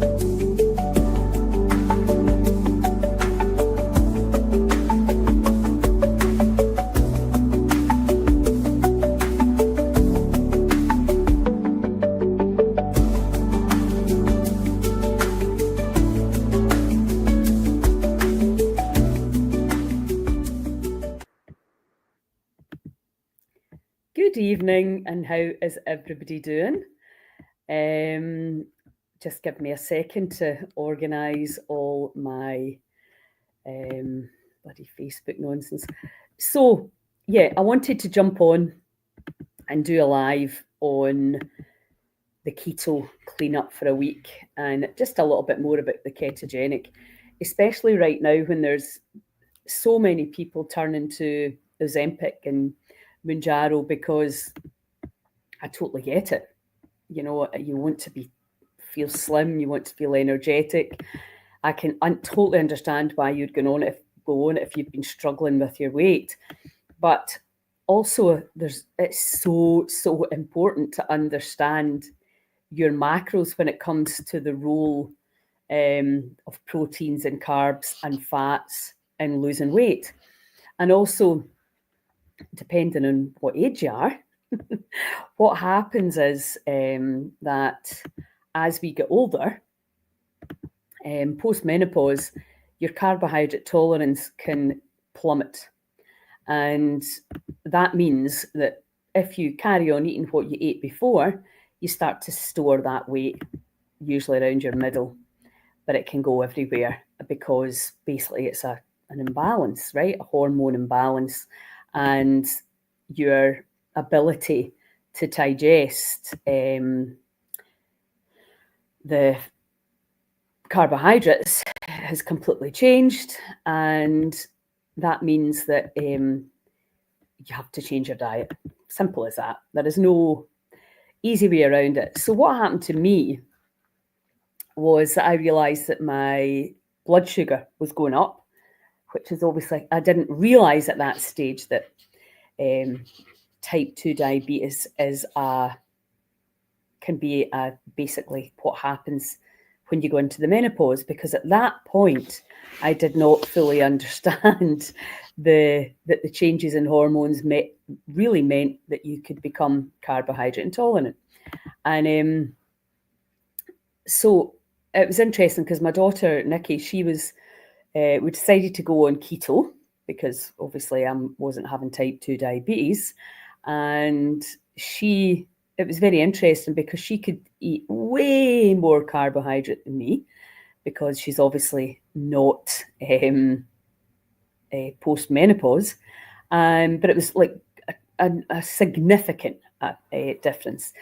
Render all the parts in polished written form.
Good evening, and how is everybody doing? Just give me a second to organise all my bloody Facebook nonsense. So, yeah, I wanted to jump on and do a live on the keto cleanup for a week and just a little bit more about the ketogenic, especially right now when there's so many people turning to Ozempic and Mounjaro, because I totally get it. You know, you want to feel slim, you want to feel energetic. I can totally understand why you'd go on if you've been struggling with your weight. But also, it's so important to understand your macros when it comes to the role of proteins and carbs and fats in losing weight. And also, depending on what age you are, what happens is that as we get older, post-menopause, your carbohydrate tolerance can plummet. And that means that if you carry on eating what you ate before, you start to store that weight, usually around your middle, but it can go everywhere because basically it's an imbalance, right? A hormone imbalance. And your ability to digest the carbohydrates has completely changed, and that means that you have to change your diet. Simple as that. There is no easy way around it. So what happened to me was that I realised that my blood sugar was going up, which is obviously, I didn't realise at that stage that type 2 diabetes can be basically what happens when you go into the menopause, because at that point I did not fully understand that the changes in hormones really meant that you could become carbohydrate intolerant. And so it was interesting because my daughter Nikki, we decided to go on keto because obviously I wasn't having type 2 diabetes, and it was very interesting because she could eat way more carbohydrate than me because she's obviously not post-menopause, but it was like a significant difference.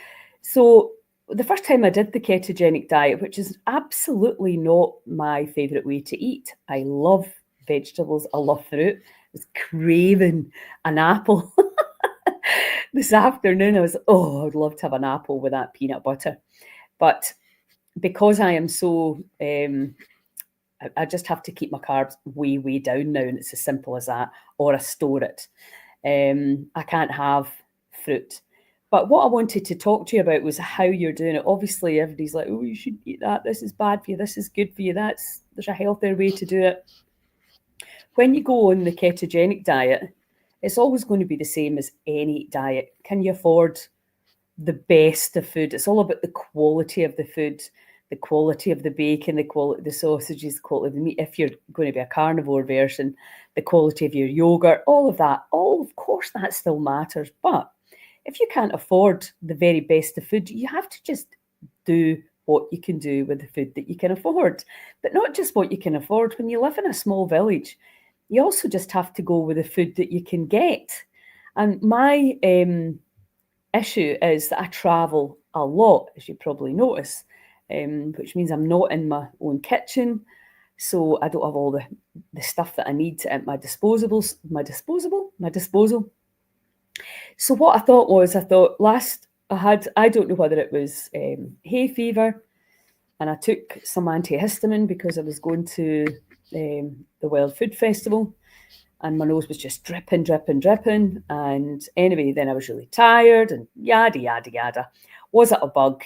So the first time I did the ketogenic diet, which is absolutely not my favourite way to eat. I love vegetables, I love fruit. I was craving an apple. This afternoon I was, I'd love to have an apple with that peanut butter. But because I am so, I just have to keep my carbs way down now, and it's as simple as that, or I store it. I can't have fruit. But what I wanted to talk to you about was how you're doing it. Obviously, everybody's like, you should eat that. This is bad for you. This is good for you. There's a healthier way to do it. When you go on the ketogenic diet, it's always going to be the same as any diet. Can you afford the best of food? It's all about the quality of the food, the quality of the bacon, the quality of the sausages, the quality of the meat. If you're going to be a carnivore version, the quality of your yogurt, all of that. Of course, that still matters. But if you can't afford the very best of food, you have to just do what you can do with the food that you can afford. But not just what you can afford. When you live in a small village, you also just have to go with the food that you can get. And my issue is that I travel a lot, as you probably notice, which means I'm not in my own kitchen. So I don't have all the stuff that I need at my disposal. So what I thought was, I don't know whether it was hay fever, and I took some antihistamine because I was going to the World Food Festival, and my nose was just dripping. And anyway, then I was really tired and yada. Was it a bug?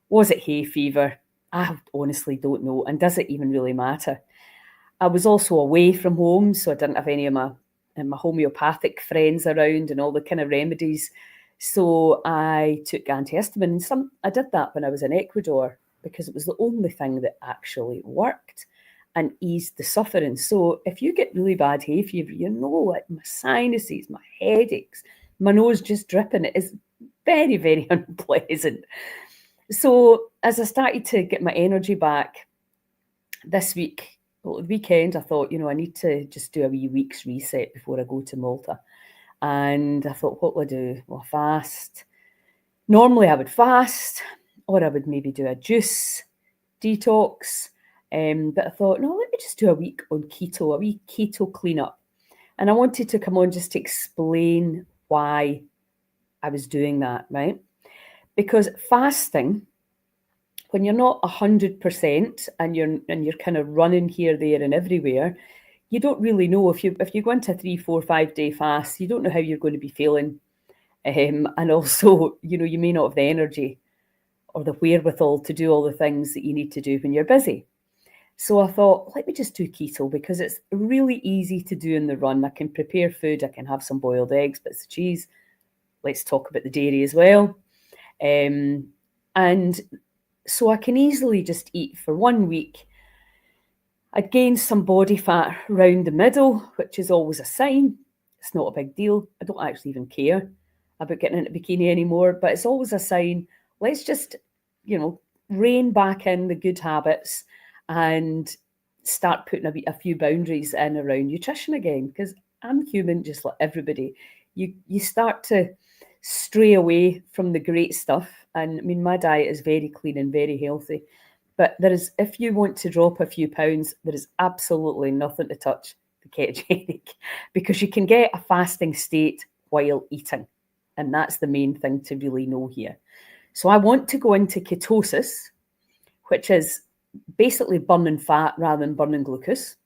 Was it hay fever? I honestly don't know. And does it even really matter? I was also away from home, so I didn't have any of my homeopathic friends around and all the kind of remedies. So I took antihistamine, and I did that when I was in Ecuador because it was the only thing that actually worked and eased the suffering. So if you get really bad hay fever, like my sinuses, my headaches, my nose just dripping, it is very, very unpleasant. So as I started to get my energy back this week, well, the weekend, I thought, I need to just do a wee week's reset before I go to Malta. And I thought, what will I do? Well, fast. Normally I would fast, or I would maybe do a juice detox. But I thought, no, let me just do a week on keto, a wee keto cleanup. And I wanted to come on just to explain why I was doing that, right? Because fasting, when you're not 100% and you're kind of running here, there, and everywhere, you don't really know if you go into a 3, 4, 5 day fast, you don't know how you're going to be feeling, and also you may not have the energy or the wherewithal to do all the things that you need to do when you're busy. So I thought, let me just do keto because it's really easy to do in the run. I can prepare food, I can have some boiled eggs, bits of cheese. Let's talk about the dairy as well. And so I can easily just eat for 1 week. I'd gained some body fat around the middle, which is always a sign. It's not a big deal. I don't actually even care about getting into bikini anymore, but it's always a sign. Let's just, rein back in the good habits and start putting a few boundaries in around nutrition again, because I'm human just like everybody. You start to stray away from the great stuff. And I mean, my diet is very clean and very healthy. But if you want to drop a few pounds, there is absolutely nothing to touch the ketogenic because you can get a fasting state while eating. And that's the main thing to really know here. So I want to go into ketosis, which is basically burning fat rather than burning glucose.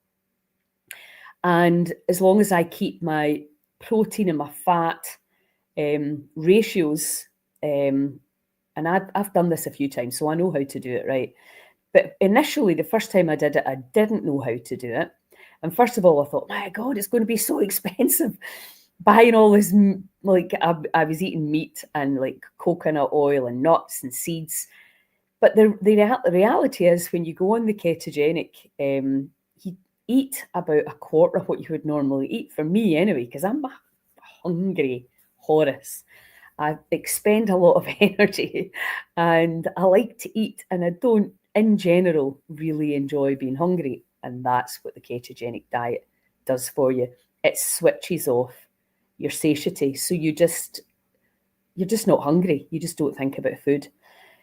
And as long as I keep my protein and my fat ratios, and I've done this a few times, so I know how to do it right. But initially, the first time I did it, I didn't know how to do it. And first of all, I thought, my God, it's going to be so expensive buying all this. Like I was eating meat and like coconut oil and nuts and seeds. But the reality is when you go on the ketogenic, you eat about a quarter of what you would normally eat. For me anyway, because I'm a hungry Horus. I expend a lot of energy and I like to eat, and I don't, in general, really enjoy being hungry. And that's what the ketogenic diet does for you. It switches off your satiety. So you're just not hungry. You just don't think about food.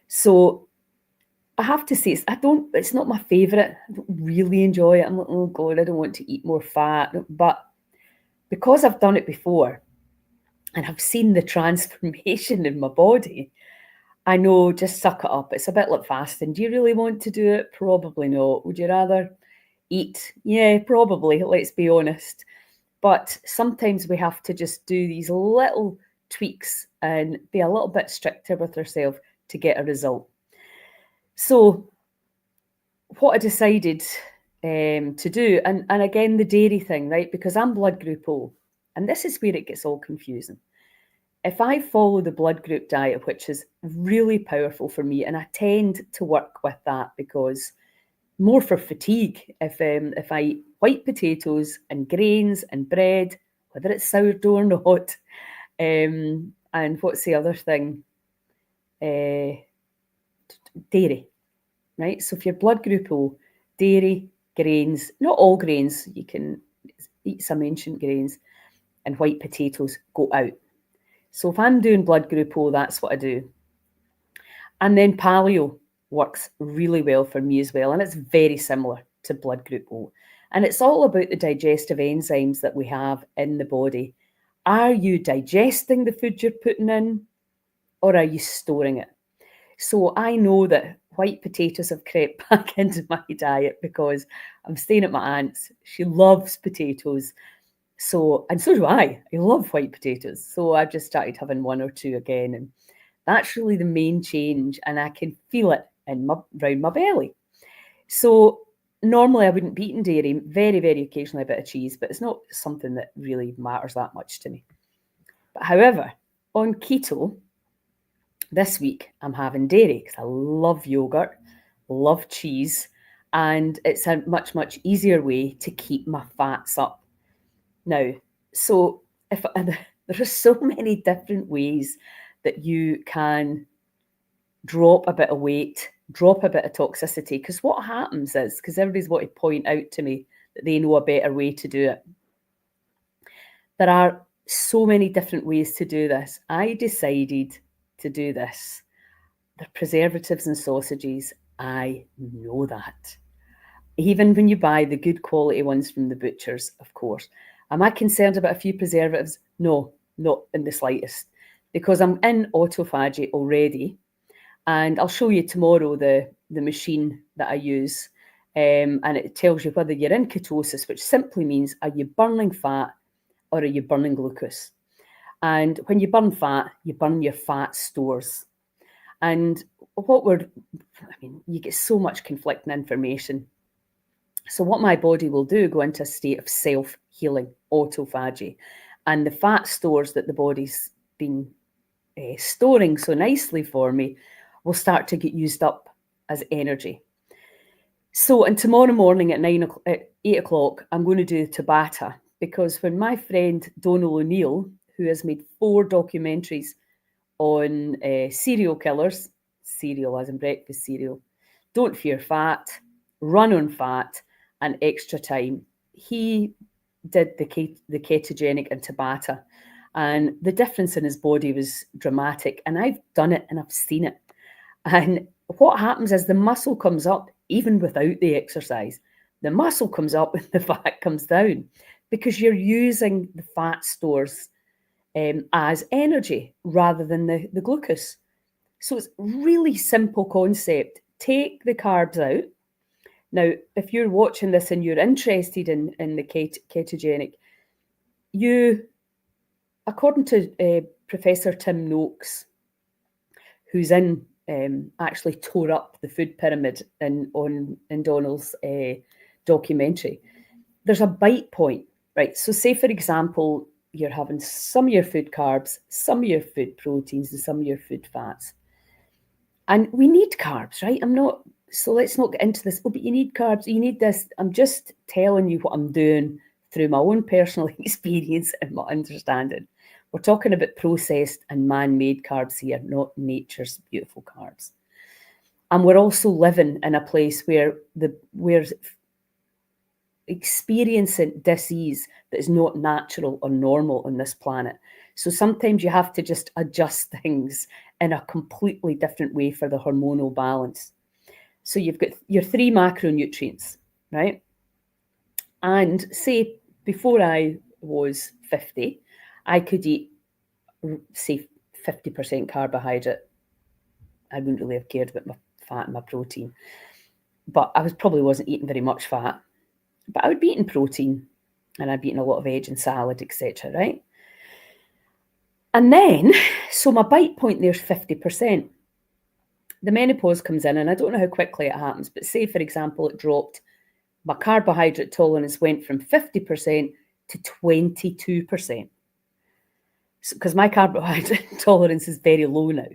So I have to say, it's not my favorite. I don't really enjoy it. I'm like, oh God, I don't want to eat more fat. But because I've done it before and I've seen the transformation in my body, I know, just suck it up. It's a bit like fasting. Do you really want to do it? Probably not. Would you rather eat? Yeah, probably. Let's be honest. But sometimes we have to just do these little tweaks and be a little bit stricter with ourselves to get a result. So what I decided to do, and again, the dairy thing, right? Because I'm blood group O, and this is where it gets all confusing. If I follow the blood group diet, which is really powerful for me, and I tend to work with that because more for fatigue, if I eat white potatoes and grains and bread, whether it's sourdough or not, and what's the other thing? Dairy, right? So if you're blood group O, dairy, grains, not all grains, you can eat some ancient grains, and white potatoes go out. So if I'm doing blood group O, that's what I do. And then paleo works really well for me as well. And it's very similar to blood group O. And it's all about the digestive enzymes that we have in the body. Are you digesting the food you're putting in, or are you storing it? So I know that white potatoes have crept back into my diet because I'm staying at my aunt's. She loves potatoes. So do I. I love white potatoes. So I've just started having one or two again. And that's really the main change. And I can feel it around my belly. So normally I wouldn't be eating dairy, very, very occasionally a bit of cheese, but it's not something that really matters that much to me. But however, on keto, this week I'm having dairy because I love yogurt, love cheese, and it's a much, much easier way to keep my fats up. Now, so there are so many different ways that you can drop a bit of weight, drop a bit of toxicity. Because what happens is, because everybody's wanting to point out to me that they know a better way to do it. There are so many different ways to do this. I decided to do this. The preservatives and sausages, I know that. Even when you buy the good quality ones from the butchers, of course. Am I concerned about a few preservatives? No, not in the slightest. Because I'm in autophagy already. And I'll show you tomorrow the machine that I use. And it tells you whether you're in ketosis, which simply means, are you burning fat or are you burning glucose? And when you burn fat, you burn your fat stores. And you get so much conflicting information. So what my body will do, go into a state of self-healing, autophagy. And the fat stores that the body's been storing so nicely for me will start to get used up as energy. So, and tomorrow morning at 8 o'clock, I'm going to do Tabata, because when my friend Donal O'Neill, who has made 4 documentaries on serial killers, cereal as in breakfast cereal, Don't Fear Fat, Run on Fat, and Extra Time, he did the ketogenic and Tabata, and the difference in his body was dramatic. And I've done it and I've seen it. And what happens is the muscle comes up even without the exercise. The muscle comes up and the fat comes down because you're using the fat stores as energy rather than the glucose. So it's really simple concept. Take the carbs out. Now, if you're watching this and you're interested in the ketogenic, according to Professor Tim Noakes, who's actually tore up the food pyramid in Donald's documentary, there's a bite point, right? So say, for example, you're having some of your food carbs, some of your food proteins, and some of your food fats. And we need carbs, right? So let's not get into this. Oh, but you need carbs, you need this. I'm just telling you what I'm doing through my own personal experience and my understanding. We're talking about processed and man-made carbs here, not nature's beautiful carbs. And we're also living in a place where we're experiencing disease that is not natural or normal on this planet. So sometimes you have to just adjust things in a completely different way for the hormonal balance. So you've got your 3 macronutrients, right? And say before I was 50, I could eat, say, 50% carbohydrate. I wouldn't really have cared about my fat and my protein. But I probably wasn't eating very much fat. But I would be eating protein, and I'd be eating a lot of veg and salad, etc., right? And then, so my bite point there's 50%. The menopause comes in, and I don't know how quickly it happens, but say, for example, it dropped. My carbohydrate tolerance went from 50% to 22%. Because my carbohydrate tolerance is very low now.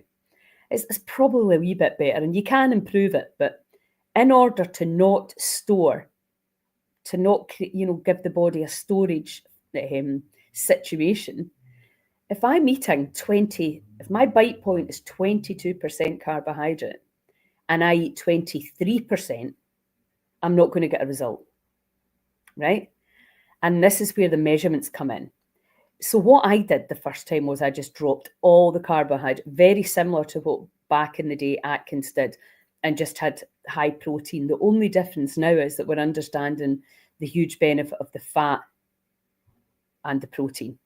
It's probably a wee bit better, and you can improve it. But in order to not store, to not give the body a storage situation, if my bite point is 22% carbohydrate and I eat 23%, I'm not going to get a result, right? And this is where the measurements come in. So what I did the first time was I just dropped all the carbohydrate, very similar to what back in the day Atkins did, and just had high protein. The only difference now is that we're understanding the huge benefit of the fat and the protein.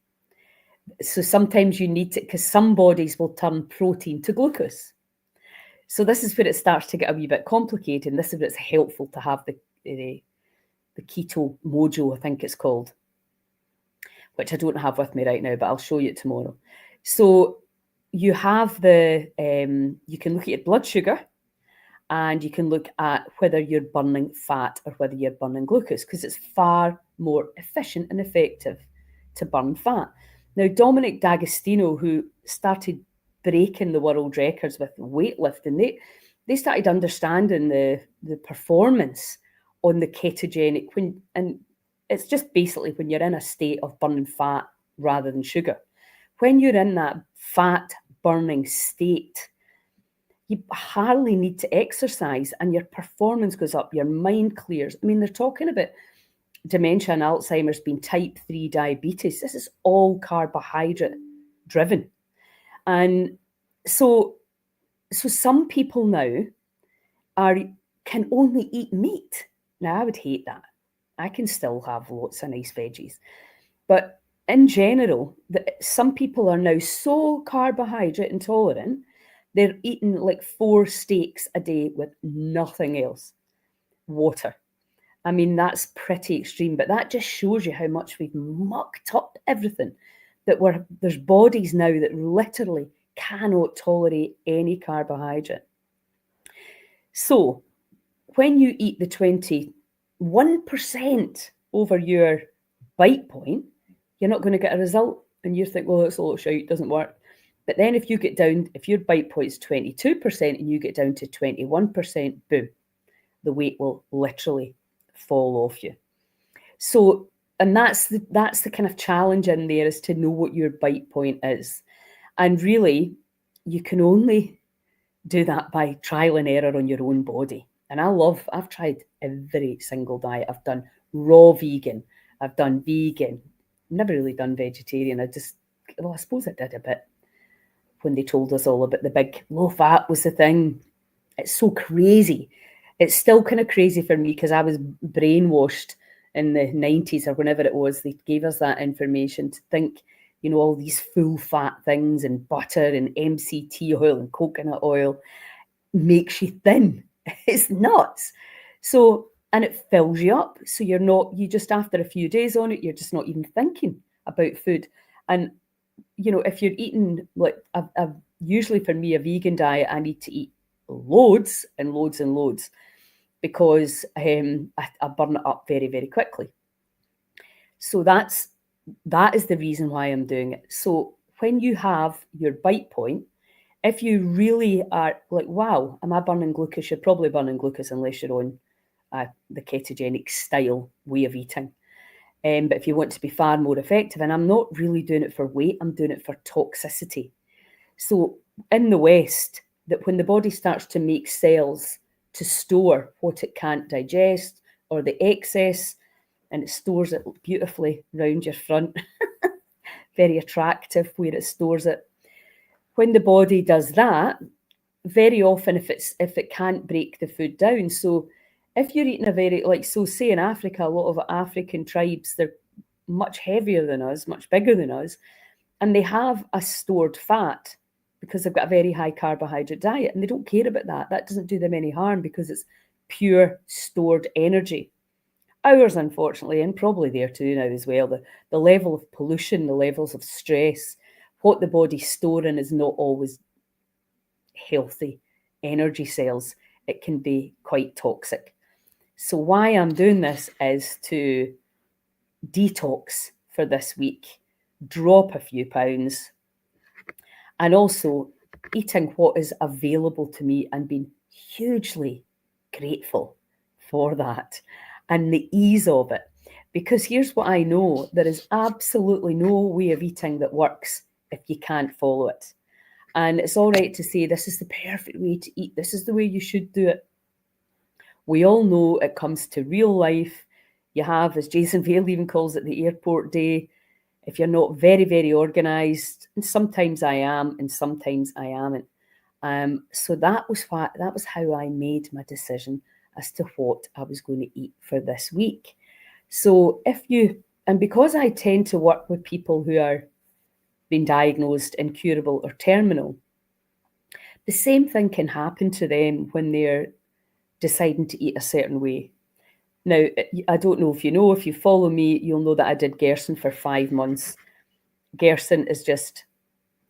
So sometimes you need to, because some bodies will turn protein to glucose. So this is where it starts to get a wee bit complicated. And this is where it's helpful to have the Keto Mojo, I think it's called, which I don't have with me right now, but I'll show you it tomorrow. So you have you can look at your blood sugar, and you can look at whether you're burning fat or whether you're burning glucose, because it's far more efficient and effective to burn fat. Now, Dominic D'Agostino, who started breaking the world records with weightlifting, they started understanding the performance on the ketogenic, and it's just basically when you're in a state of burning fat rather than sugar. When you're in that fat burning state, you hardly need to exercise and your performance goes up, your mind clears. I mean, they're talking about dementia and Alzheimer's being type 3 diabetes. This is all carbohydrate driven. And so some people now can only eat meat. Now, I would hate that. I can still have lots of nice veggies. But in general, some people are now so carbohydrate intolerant, they're eating like 4 steaks a day with nothing else. Water. I mean, that's pretty extreme, but that just shows you how much we've mucked up everything. There's bodies now that literally cannot tolerate any carbohydrate. So when you eat the 21% over your bite point, you're not going to get a result. And you think, well, it's a lot of shite, it doesn't work. But then if your bite point is 22% and you get down to 21%, boom, the weight will literally fall off you. So, and that's the kind of challenge in there, is to know what your bite point is. And really, you can only do that by trial and error on your own body. And I've tried every single diet. I've done raw vegan, I've done vegan, never really done vegetarian. I suppose I did a bit when they told us all about the big low fat was the thing. It's so crazy. It's still kind of crazy for me because I was brainwashed in the 90s or whenever it was. They gave us that information to think, all these full fat things and butter and MCT oil and coconut oil makes you thin. It's nuts. So, and it fills you up. So you just after a few days on it, you're just not even thinking about food. And, if you're eating, like, usually for me, a vegan diet, I need to eat loads and loads and loads because I burn it up very, very quickly. So that is the reason why I'm doing it. So when you have your bite point, if you really are like, wow, am I burning glucose? You're probably burning glucose unless you're on the ketogenic style way of eating. But if you want to be far more effective, and I'm not really doing it for weight, I'm doing it for toxicity. So in the West, that when the body starts to make cells to store what it can't digest or the excess, and it stores it beautifully round your front, very attractive where it stores it. When the body does that, very often if it can't break the food down, so if you're eating say in Africa, a lot of African tribes, they're much heavier than us, much bigger than us, and they have a stored fat because they've got a very high carbohydrate diet, and they don't care about that. That doesn't do them any harm because it's pure stored energy. Ours, unfortunately, and probably there too now as well, the level of pollution, the levels of stress, what the body's storing is not always healthy energy cells. It can be quite toxic. So why I'm doing this is to detox for this week, drop a few pounds, and also eating what is available to me and being hugely grateful for that and the ease of it. Because here's what I know, there is absolutely no way of eating that works if you can't follow it. And it's all right to say this is the perfect way to eat, this is the way you should do it. We all know it comes to real life. You have, as Jason Vale even calls it, the airport day. If you're not very, very organised, and sometimes I am, and sometimes I aren't. So that was how I made my decision as to what I was going to eat for this week. So because I tend to work with people who are being diagnosed incurable or terminal, the same thing can happen to them when they're deciding to eat a certain way. Now, I don't know if you follow me, you'll know that I did Gerson for 5 months. Gerson is just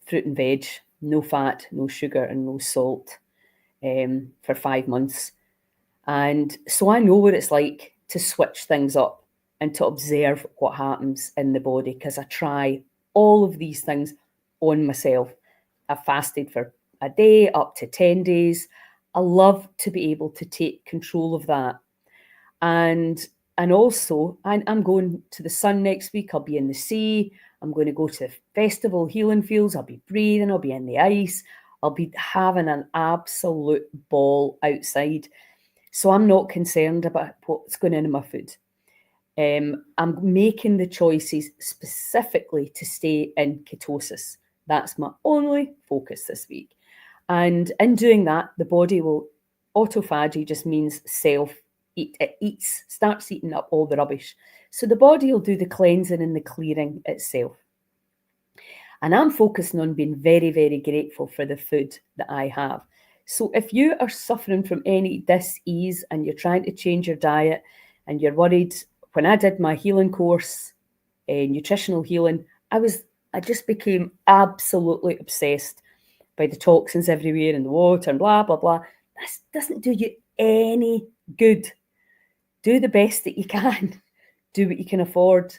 fruit and veg, no fat, no sugar, and no salt. for 5 months. And so I know what it's like to switch things up and to observe what happens in the body, because I try all of these things on myself. I've fasted for a day, up to 10 days. I love to be able to take control of that. And also, I'm going to the sun next week. I'll be in the sea. I'm going to go to the festival healing fields. I'll be breathing. I'll be in the ice. I'll be having an absolute ball outside. So I'm not concerned about what's going in my food. I'm making the choices specifically to stay in ketosis. That's my only focus this week. And in doing that, the body will, autophagy just means it starts eating up all the rubbish. So the body will do the cleansing and the clearing itself. And I'm focusing on being very, very grateful for the food that I have. So if you are suffering from any dis-ease and you're trying to change your diet and you're worried, when I did my healing course, nutritional healing, I just became absolutely obsessed by the toxins everywhere in the water and blah, blah, blah. This doesn't do you any good. Do the best that you can. Do what you can afford.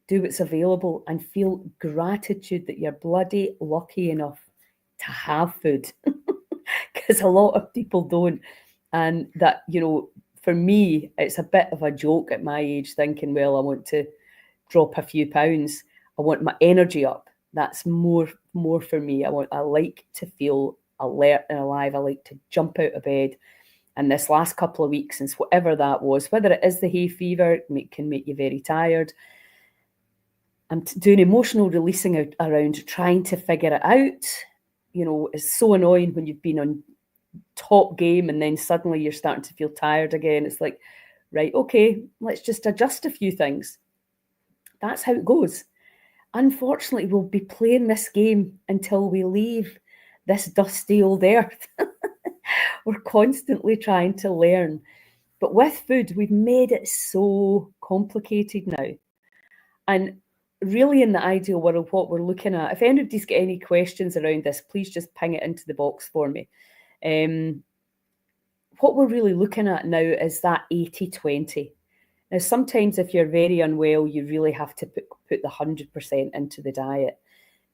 Do what's available and feel gratitude that you're bloody lucky enough to have food. Because a lot of people don't. And that, for me, it's a bit of a joke at my age, thinking, well, I want to drop a few pounds. I want my energy up. That's more for me. I like to feel alert and alive. I like to jump out of bed. And this last couple of weeks, since whatever that was, whether it is the hay fever, can make you very tired. I'm doing emotional releasing around trying to figure it out. It's so annoying when you've been on top game and then suddenly you're starting to feel tired again. It's like, right, okay, let's just adjust a few things. That's how it goes. Unfortunately, we'll be playing this game until we leave this dusty old earth. We're constantly trying to learn. But with food, we've made it so complicated now. And really, in the ideal world, what we're looking at, if anybody's got any questions around this, please just ping it into the box for me. What we're really looking at now is that 80-20. Now, sometimes if you're very unwell, you really have to put the 100% into the diet.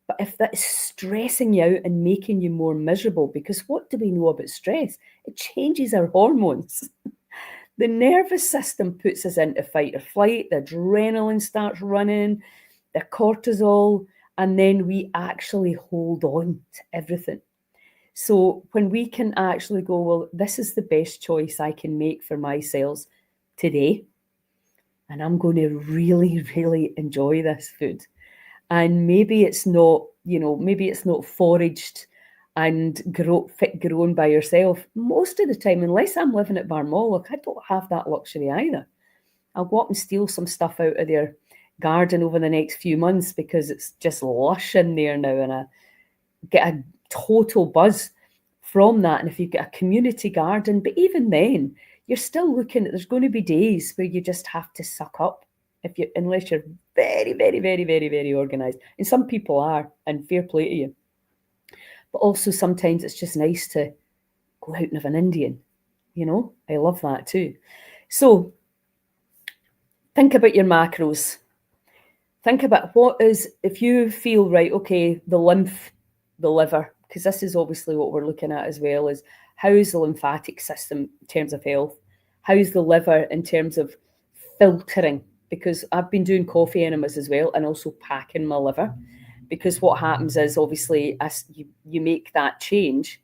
But if that is stressing you out and making you more miserable, because what do we know about stress? It changes our hormones. The nervous system puts us into fight or flight, the adrenaline starts running, the cortisol, and then we actually hold on to everything. So when we can actually go, well, this is the best choice I can make for my cells today, and I'm going to really, really enjoy this food. And maybe it's not, foraged and grown by yourself. Most of the time, unless I'm living at Barmolloch, I don't have that luxury either. I'll go up and steal some stuff out of their garden over the next few months because it's just lush in there now, and I get a total buzz from that. And if you've got a community garden, but even then, you're still looking at, there's going to be days where you just have to suck up unless you're very, very, very, very, very organized. And some people are, and fair play to you. But also sometimes it's just nice to go out and have an Indian. I love that too. So think about your macros. Think about if you feel right, okay, the lymph, the liver, because this is obviously what we're looking at as well, is how is the lymphatic system in terms of health? How is the liver in terms of filtering? Because I've been doing coffee enemas as well and also packing my liver. Because what happens is obviously as you make that change,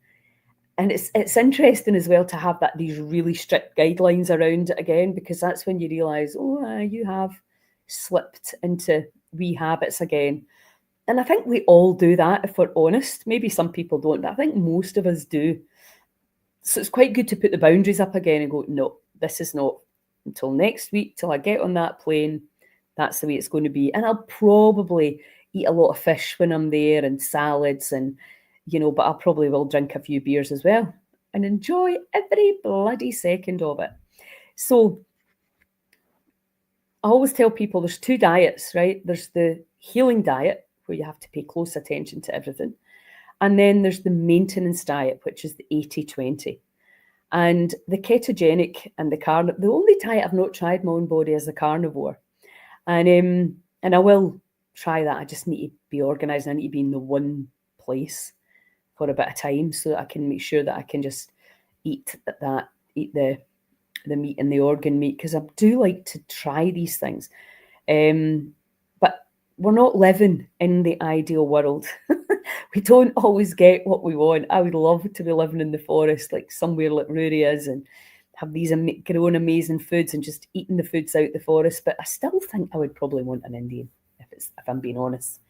and it's interesting as well to have these really strict guidelines around it again, because that's when you realise, you have slipped into wee habits again. And I think we all do that, if we're honest. Maybe some people don't, but I think most of us do. So it's quite good to put the boundaries up again and go, no, this is not until next week, till I get on that plane. That's the way it's going to be. And I'll probably eat a lot of fish when I'm there and salads and, but I probably will drink a few beers as well and enjoy every bloody second of it. So I always tell people there's two diets, right? There's the healing diet, where you have to pay close attention to everything. And then there's the maintenance diet, which is the 80-20. And the ketogenic and the only diet I've not tried my own body is the carnivore. And I will try that. I just need to be organised. I need to be in the one place for a bit of time so that I can make sure that I can just eat the meat and the organ meat, because I do like to try these things. But we're not living in the ideal world. We don't always get what we want. I would love to be living in the forest, like somewhere like Rory is, and have these grown amazing foods and just eating the foods out the forest. But I still think I would probably want an Indian, if I'm being honest.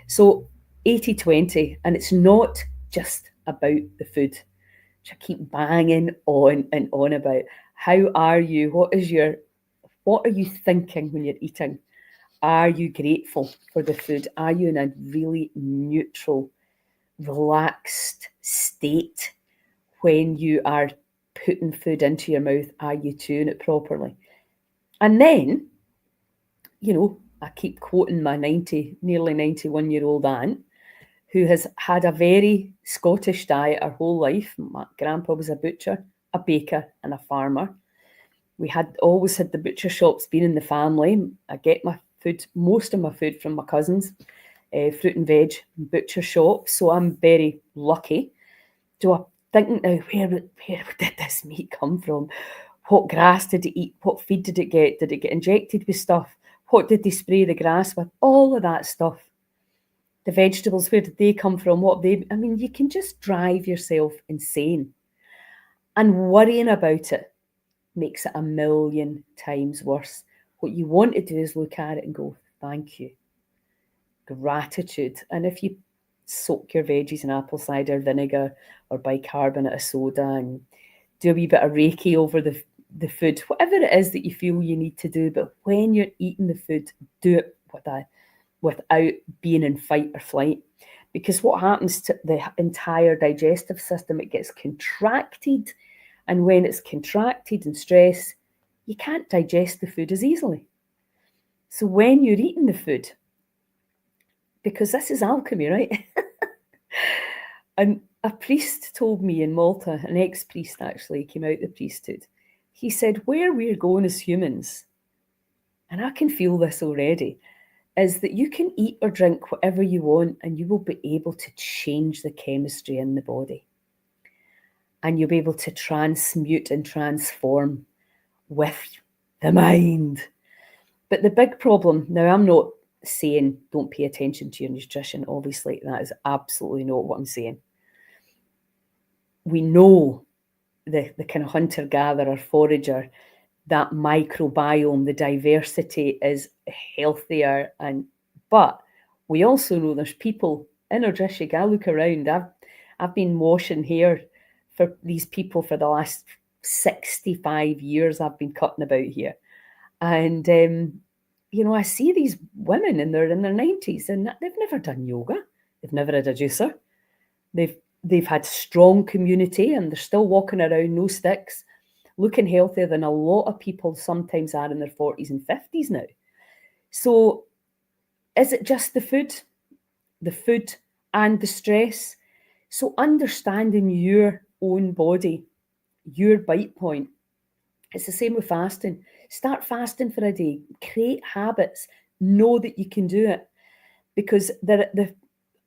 So 80-20, and it's not just about the food, which I keep banging on and on about. How are you? What are you thinking when you're eating? Are you grateful for the food? Are you in a really neutral, relaxed state when you are putting food into your mouth? Are you chewing it properly? And then, I keep quoting my nearly 91-year-old aunt, who has had a very Scottish diet her whole life. My grandpa was a butcher, a baker, and a farmer. We had always had the butcher shops being in the family. I get most of my food from my cousins, fruit and veg, butcher shops. So I'm very lucky. So I'm thinking now, where did this meat come from? What grass did it eat? What feed did it get? Did it get injected with stuff? What did they spray the grass with? All of that stuff. The vegetables, where did they come from? You can just drive yourself insane. And worrying about it makes it a million times worse. What you want to do is look at it and go, thank you. Gratitude. And if you soak your veggies in apple cider vinegar or bicarbonate of soda and do a wee bit of Reiki over the food, whatever it is that you feel you need to do, but when you're eating the food, do it without being in fight or flight. Because what happens to the entire digestive system, it gets contracted. And when it's contracted and stressed, you can't digest the food as easily. So when you're eating the food, because this is alchemy, right? And a priest told me in Malta, an ex-priest actually, came out the priesthood. He said, where we're going as humans, and I can feel this already, is that you can eat or drink whatever you want and you will be able to change the chemistry in the body. And you'll be able to transmute and transform with the mind. But the big problem, now I'm not saying don't pay attention to your nutrition, obviously, that is absolutely not what I'm saying. We know the kind of hunter-gatherer, forager, that microbiome, the diversity is healthier, but we also know there's people in our district. I look around, I've been washing hair for these people for the last 65 years. I've been cutting about here, and I see these women and they're in their 90s and they've never done yoga, they've never had a juicer, they've had strong community and they're still walking around, no sticks, looking healthier than a lot of people sometimes are in their 40s and 50s now. So is it just the food and the stress? So understanding your own body, your bite point. It's the same with fasting. Start fasting for a day. Create habits. Know that you can do it, because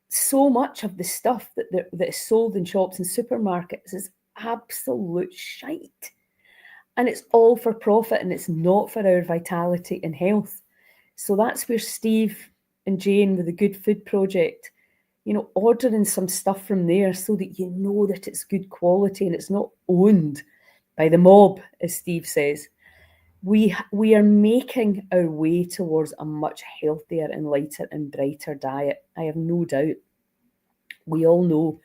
so much of the stuff that is sold in shops and supermarkets is absolute shite. And it's all for profit and it's not for our vitality and health. So that's where Steve and Jane with the Good Food Project, ordering some stuff from there so that you know that it's good quality and it's not owned by the mob, as Steve says. We are making our way towards a much healthier and lighter and brighter diet. I have no doubt. We all know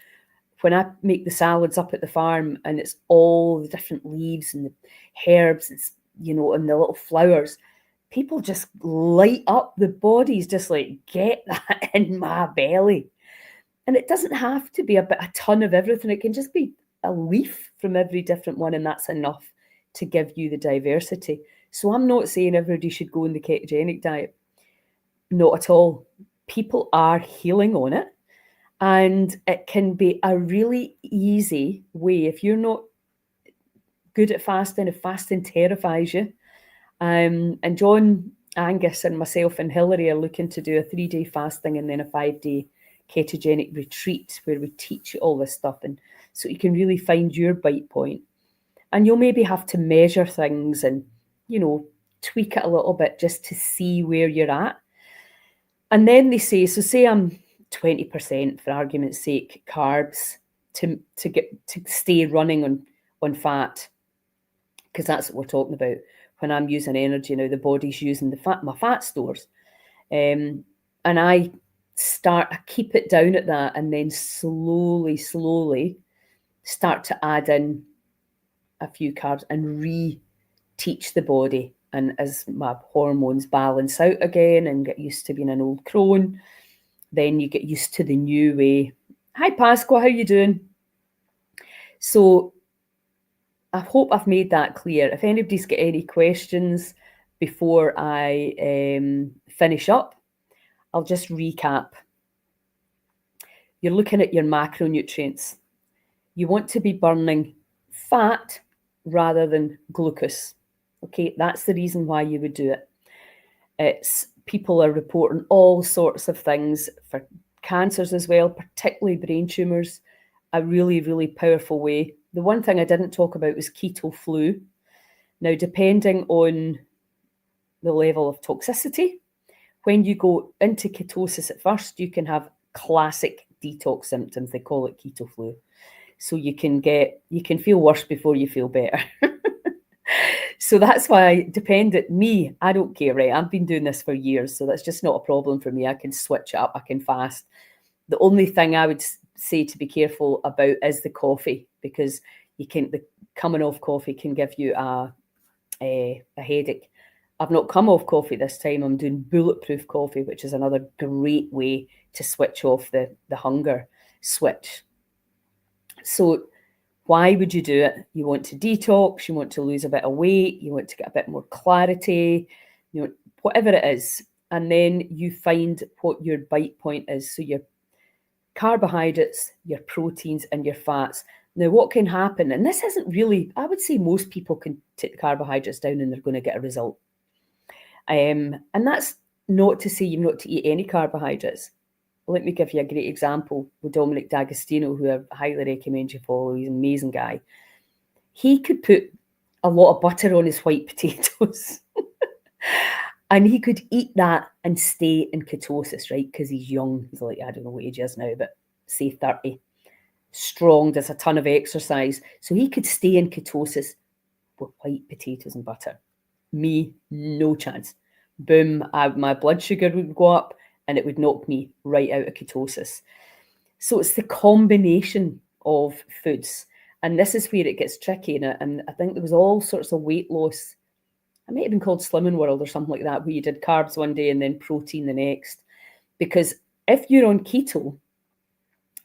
when I make the salads up at the farm and it's all the different leaves and the herbs, it's, and the little flowers, people just light up. The body's just like, get that in my belly. And it doesn't have to be a ton of everything. It can just be a leaf from every different one, and that's enough to give you the diversity. So I'm not saying everybody should go in the ketogenic diet. Not at all. People are healing on it. And it can be a really easy way, if you're not good at fasting, if fasting terrifies you. And John, Angus and myself and Hilary are looking to do a 3-day fasting and then a 5-day ketogenic retreat where we teach you all this stuff, and so you can really find your bite point. And you'll maybe have to measure things and, tweak it a little bit just to see where you're at. And then they say, so say I'm 20%, for argument's sake, carbs to stay running on fat, because that's what we're talking about. When I'm using energy now, the body's using my fat stores. And I keep it down at that, and then slowly start to add in a few carbs and re-teach the body. And as my hormones balance out again and get used to being an old crone, then you get used to the new way. Hi, Pasqua, how you doing? So I hope I've made that clear. If anybody's got any questions before I finish up, I'll just recap. You're looking at your macronutrients. You want to be burning fat rather than glucose. Okay, that's the reason why you would do it. People are reporting all sorts of things for cancers as well, particularly brain tumours, a really, really powerful way. The one thing I didn't talk about was keto flu. Now, depending on the level of toxicity, when you go into ketosis at first, you can have classic detox symptoms. They call it keto flu. So you can feel worse before you feel better. So that's why I don't care, right? I've been doing this for years, so that's just not a problem for me. I can switch it up, I can fast. The only thing I would say to be careful about is the coffee, because the coming off coffee can give you a headache. I've not come off coffee this time. I'm doing bulletproof coffee, which is another great way to switch off the hunger switch. So why would you do it? You want to detox, you want to lose a bit of weight, you want to get a bit more clarity, whatever it is. And then you find what your bite point is. So your carbohydrates, your proteins, and your fats. Now, what can happen, and this isn't really, I would say most people can take the carbohydrates down and they're going to get a result. And that's not to say you've not to eat any carbohydrates. Let me give you a great example with Dominic D'Agostino, who I highly recommend you follow. He's an amazing guy. He could put a lot of butter on his white potatoes and he could eat that and stay in ketosis, right? Because he's young. He's like, I don't know what age he is now, but say 30. Strong, does a ton of exercise. So he could stay in ketosis with white potatoes and butter. Me, no chance. Boom, my blood sugar would go up and it would knock me right out of ketosis. So it's the combination of foods. And this is where it gets tricky. And I think there was all sorts of weight loss. It might have been called Slimming World or something like that, where you did carbs one day and then protein the next. Because if you're on keto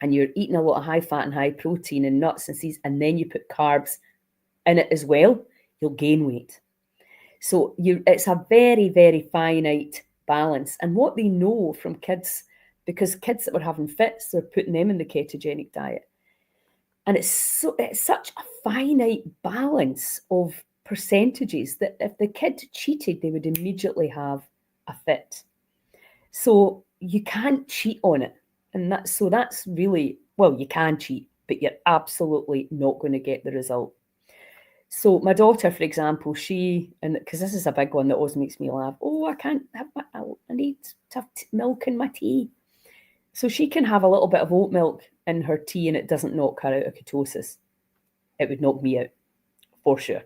and you're eating a lot of high fat and high protein and nuts and seeds, and then you put carbs in it as well, you'll gain weight. So it's a very, very finite balance. And what they know from kids, because kids that were having fits, they're putting them in the ketogenic diet. And it's such a finite balance of percentages that if the kid cheated, they would immediately have a fit. So you can't cheat on it. And that's really, well, you can cheat, but you're absolutely not going to get the result. So my daughter, for example, because this is a big one that always makes me laugh. Oh, I can't have I need to have milk in my tea. So she can have a little bit of oat milk in her tea and it doesn't knock her out of ketosis. It would knock me out for sure.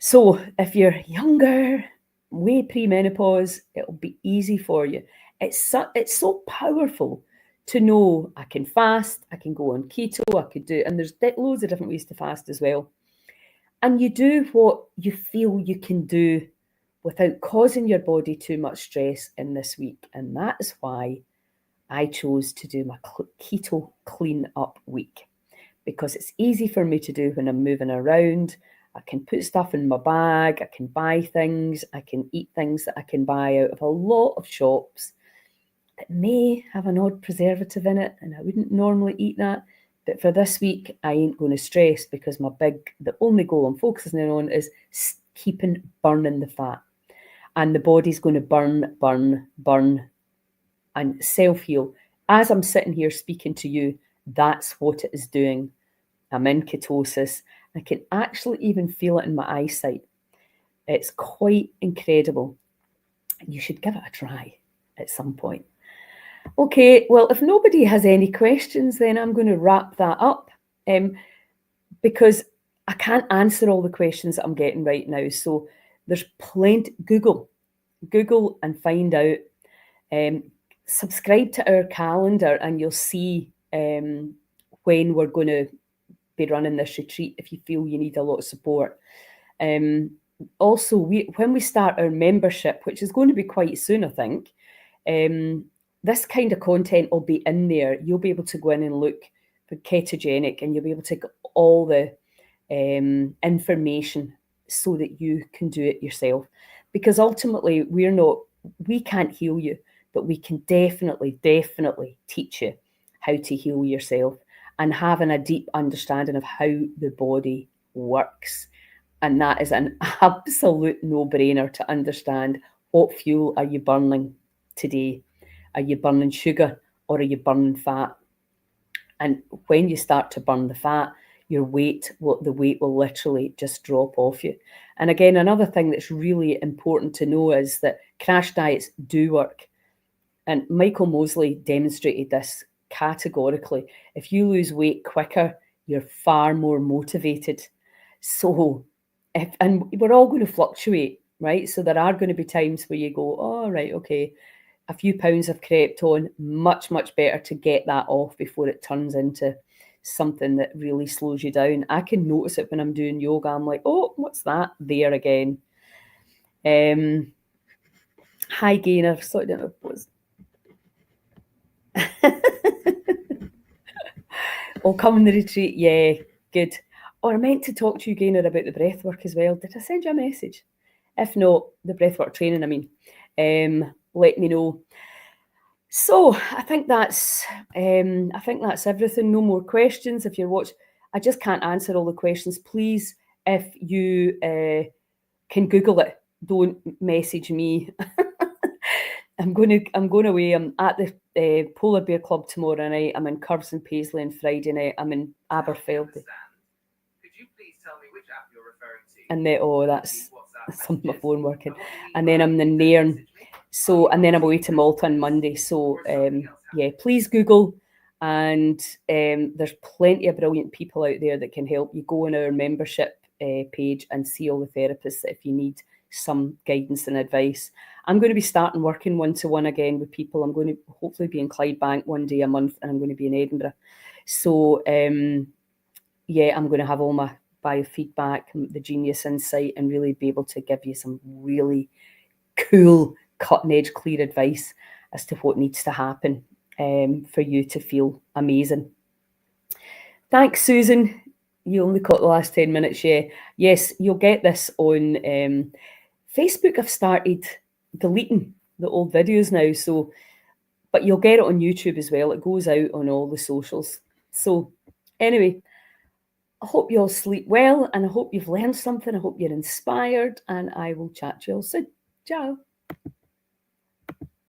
So if you're younger, way pre-menopause, it'll be easy for you. It's so powerful to know I can fast, I can go on keto, I could do, and there's loads of different ways to fast as well. And you do what you feel you can do without causing your body too much stress in this week. And that is why I chose to do my keto clean up week, because it's easy for me to do when I'm moving around. I can put stuff in my bag, I can buy things, I can eat things that I can buy out of a lot of shops that may have an odd preservative in it, and I wouldn't normally eat that. But for this week, I ain't going to stress because the only goal I'm focusing on is keeping burning the fat. And the body's going to burn, burn, burn, and self-heal. As I'm sitting here speaking to you, that's what it is doing. I'm in ketosis. I can actually even feel it in my eyesight. It's quite incredible. You should give it a try at some point. Okay, well, if nobody has any questions, then I'm going to wrap that up because I can't answer all the questions that I'm getting right now. So there's plenty. Google and find out. Subscribe to our calendar and you'll see when we're going to be running this retreat if you feel you need a lot of support. Also, when we start our membership, which is going to be quite soon, I think, this kind of content will be in there. You'll be able to go in and look for ketogenic and you'll be able to get all the information so that you can do it yourself. Because ultimately, we can't heal you, but we can definitely teach you how to heal yourself and having a deep understanding of how the body works. And that is an absolute no-brainer to understand. What fuel are you burning today? Are you burning sugar or are you burning fat? And when you start to burn the fat, the weight will literally just drop off you. And again, another thing that's really important to know is that crash diets do work. And Michael Mosley demonstrated this categorically. If you lose weight quicker, you're far more motivated. So, and we're all going to fluctuate, right? So there are going to be times where you go, oh, right, okay, a few pounds have crept on, much better to get that off before it turns into something that really slows you down. I can notice it when I'm doing yoga. I'm like, oh, what's that? There again. Hi, Gaynor. Sorry, I don't know what Oh, come on the retreat. Yeah, good. Oh, I meant to talk to you, Gaynor, about the breathwork as well. Did I send you a message? If not, the breathwork training, let me know. So I think that's everything. No more questions. If you're watching, I just can't answer all the questions. Please, if you can Google it, don't message me. I'm going away. I'm at the Polar Bear Club tomorrow night. I'm in Curves and Paisley on Friday night. I'm in Aberfeldy. Could you please tell me which app you're referring to? And then, that's some of my phone working. And then I'm in Nairn. So, and then I'm away to Malta on Monday. So, yeah, please Google. And there's plenty of brilliant people out there that can help you. Go on our membership page and see all the therapists if you need some guidance and advice. I'm going to be starting working one-to-one again with people. I'm going to hopefully be in Clydebank one day a month, and I'm going to be in Edinburgh. So, yeah, I'm going to have all my biofeedback, the Genius Insight, and really be able to give you some really cool, cutting-edge, clear advice as to what needs to happen for you to feel amazing. Thanks, Susan. You only caught the last 10 minutes, yeah. Yes, you'll get this on Facebook. I've started deleting the old videos now, so but you'll get it on YouTube as well. It goes out on all the socials. So anyway, I hope you all sleep well and I hope you've learned something. I hope you're inspired and I will chat to you all soon. Ciao.